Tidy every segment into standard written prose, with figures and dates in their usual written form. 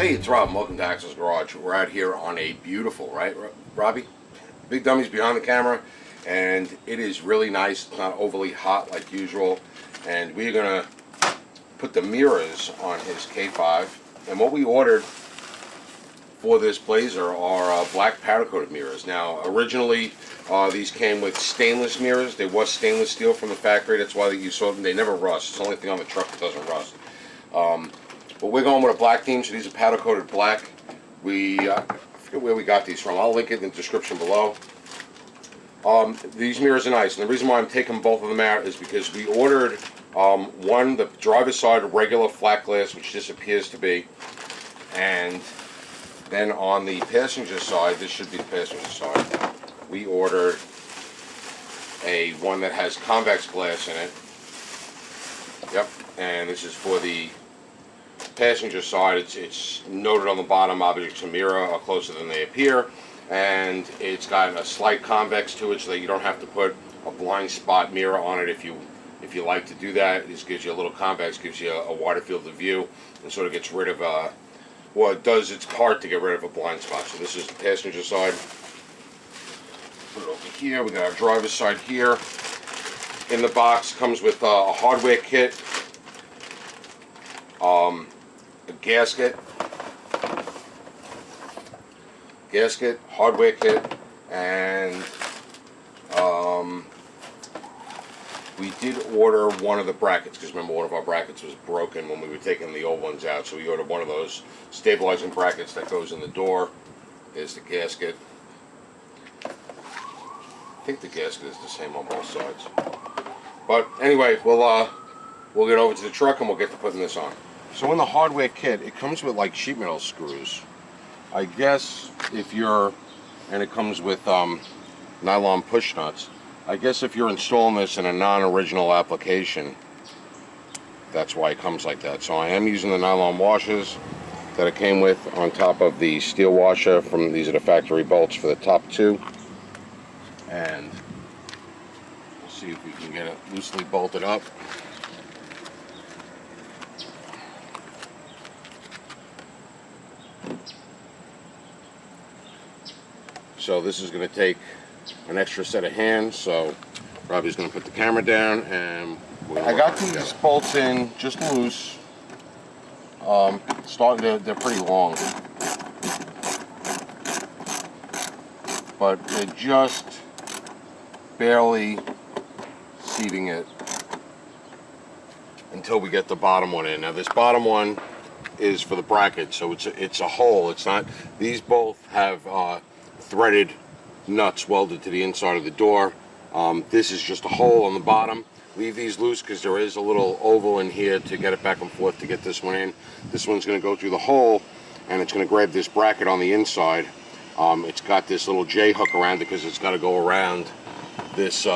Hey, it's Rob. Welcome to Axel's Garage. We're out here on a beautiful, right, Robbie? Big Dummy's behind the camera, and it is really nice. It's not overly hot like usual. And we're going to put the mirrors on his K5. And what we ordered for this Blazer are black powder-coated mirrors. Now, originally, these came with stainless mirrors. They was stainless steel from the factory. That's why you saw them. They never rust. It's the only thing on the truck that doesn't rust. But we're going with a black theme, so these are powder coated black. I forget where we got these from. I'll link it in the description below. These mirrors are nice, and the reason why I'm taking both of them out is because we ordered one, the driver's side regular flat glass, which this appears to be, and then on the passenger side, this should be the passenger side, we ordered one that has convex glass in it. Yep, and this is for the passenger side. It's noted on the bottom, objects in mirror are closer than they appear, and it's got a slight convex to it so that you don't have to put a blind spot mirror on it if you like to do that. This gives you a little convex, gives you a wider field of view, and sort of gets rid of well, it does its part to get rid of a blind spot. So this is the passenger side. Put it over here. We got our driver's side here. In the box comes with a hardware kit, a gasket, hardware kit, and we did order one of the brackets, because remember, one of our brackets was broken when we were taking the old ones out, so we ordered one of those stabilizing brackets that goes in the door. There's the gasket. I think the gasket is the same on both sides. But anyway, we'll get over to the truck and we'll get to putting this on. So in the hardware kit, it comes with like sheet metal screws. I guess if you're, and it comes with nylon push nuts. I guess if you're installing this in a non-original application, that's why it comes like that. So I am using the nylon washers that it came with on top of the steel washer from, these are the factory bolts for the top two. And we'll see if we can get it loosely bolted up. So this is going to take an extra set of hands, so Robbie's going to put the camera down, and I got these bolts in just loose. They're pretty long, but they're just barely seating it until we get the bottom one in. Now this bottom one is for the bracket, so it's a hole. It's not. These both have threaded nuts welded to the inside of the door. This is just a hole on the bottom. Leave these loose because there is a little oval in here to get it back and forth to get this one in. This one's going to go through the hole, and it's going to grab this bracket on the inside. It's got this little J hook around it because it's got to go around this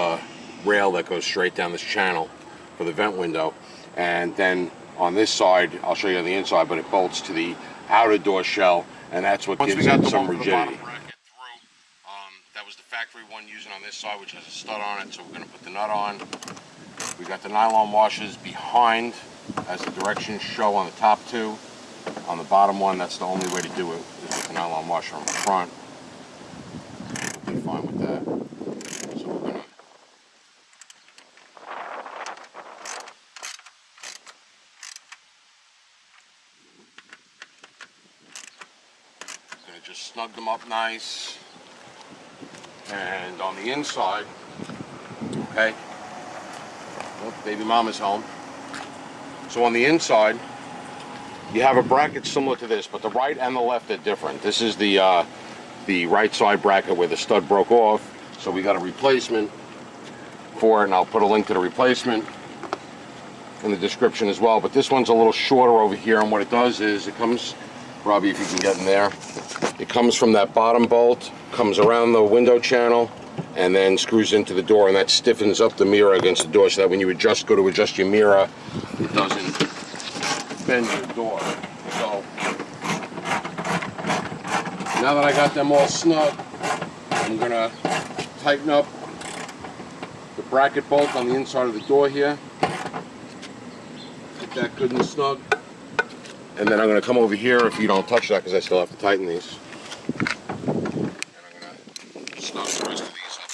rail that goes straight down this channel for the vent window. And then on this side, I'll show you on the inside, but it bolts to the outer door shell, and that's what gives it some rigidity. That was the factory one using on this side, which has a stud on it, so we're going to put the nut on. We got the nylon washers behind, as the directions show on the top two. On the bottom one, that's the only way to do it, is with the nylon washer on the front. We'll be fine with that. So we're going to just snug them up nice. And on the inside, okay, well, baby mama's home. So on the inside, you have a bracket similar to this, but the right and the left are different. This is the right side bracket where the stud broke off, so we got a replacement for it, and I'll put a link to the replacement in the description as well. But this one's a little shorter over here, and what it does is it comes, Robbie, if you can get in there, it comes from that bottom bolt, comes around the window channel, and then screws into the door, and that stiffens up the mirror against the door so that when you go to adjust your mirror, it doesn't bend your door. So now that I got them all snug, I'm going to tighten up the bracket bolt on the inside of the door here. Get that good and snug. And then I'm going to come over here if you don't touch that because I still have to tighten these. And I'm going to snug the rest of these up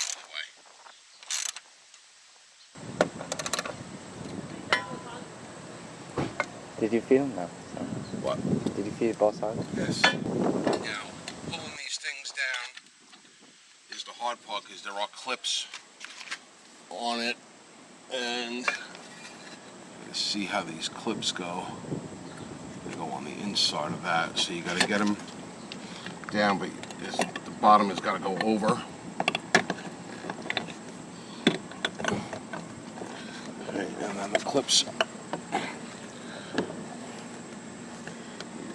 all the way. Did you feed them? No. What? Did you feed both sides? Yes. Now, pulling these things down is the hard part because there are clips on it. And let's see how these clips go. They go on the inside of that, so you got to get them down, but the bottom has got to go over. Okay, and then the clips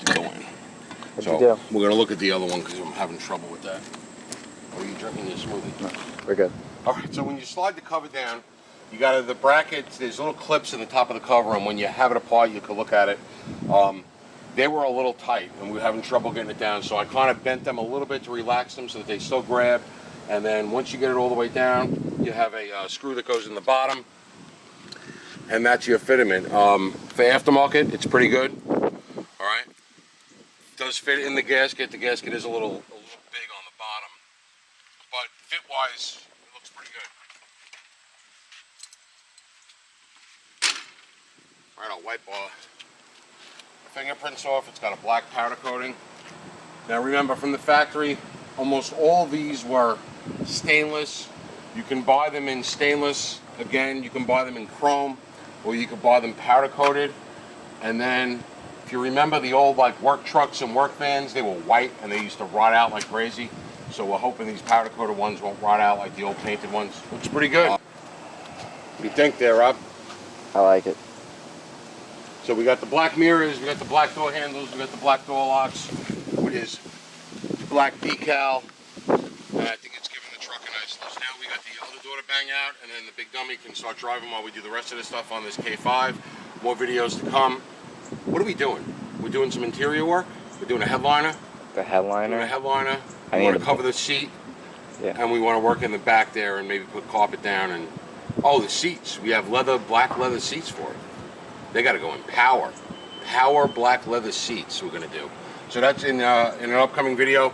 go in. What'd So you do? we're going to look at the other one because I'm having trouble with that. Are you drinking your smoothie? No, we're good. All right, so when you slide the cover down, you got the brackets, there's little clips in the top of the cover, and when you have it apart, you can look at it. They were a little tight, and we were having trouble getting it down, so I kind of bent them a little bit to relax them so that they still grab. And then once you get it all the way down, you have a screw that goes in the bottom, and that's your fitment. For aftermarket, it's pretty good. All right, it does fit in the gasket. The gasket is a little big on the bottom, but fit-wise, it looks pretty good. All right, I'll wipe fingerprints off. It's got a black powder coating. Now remember, from the factory, almost all these were stainless. You can buy them in stainless. Again, you can buy them in chrome, or you can buy them powder coated. And then, if you remember the old work trucks and work vans, they were white and they used to rot out like crazy. So we're hoping these powder coated ones won't rot out like the old painted ones. Looks pretty good. What do you think there, Rob? I like it. So we got the black mirrors, we got the black door handles, we got the black door locks with his black decal, and I think it's giving the truck a nice look. Now we got the other door to bang out, and then the big dummy can start driving while we do the rest of the stuff on this K5. More videos to come. What are we doing? We're doing some interior work. We're doing a headliner. The headliner? Doing a headliner. I We need want to to cover the seat, Yeah. and we want to work in the back there and maybe put carpet down. And oh, the seats. We have black leather seats for it. They got to go in power black leather seats we're going to do. So that's in an upcoming video.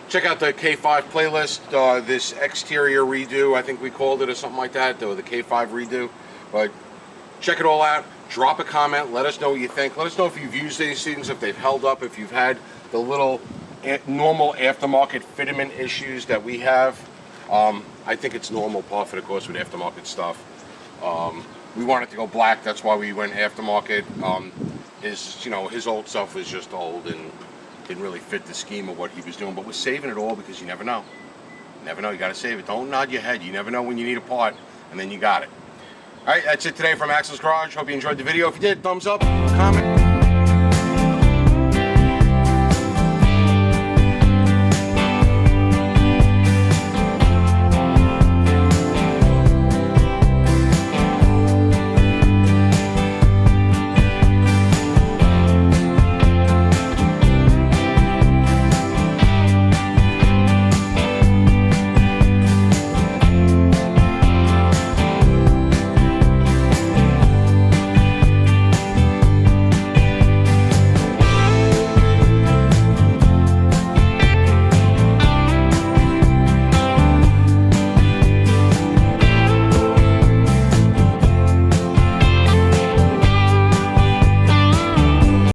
Check out the K5 playlist, this exterior redo, I think we called it, or something like that, or the K5 redo. But check it all out. Drop a comment. Let us know what you think. Let us know if you've used these things, if they've held up, if you've had the little normal aftermarket fitment issues that we have. I think it's normal par for the course with aftermarket stuff. We wanted to go black, that's why we went aftermarket. His old stuff was just old and didn't really fit the scheme of what he was doing, but we're saving it all because you never know. You never know, you gotta save it. Don't nod your head, you never know when you need a part, and then you got it. All right, that's it today from Axel's Garage. Hope you enjoyed the video. If you did, thumbs up, comment.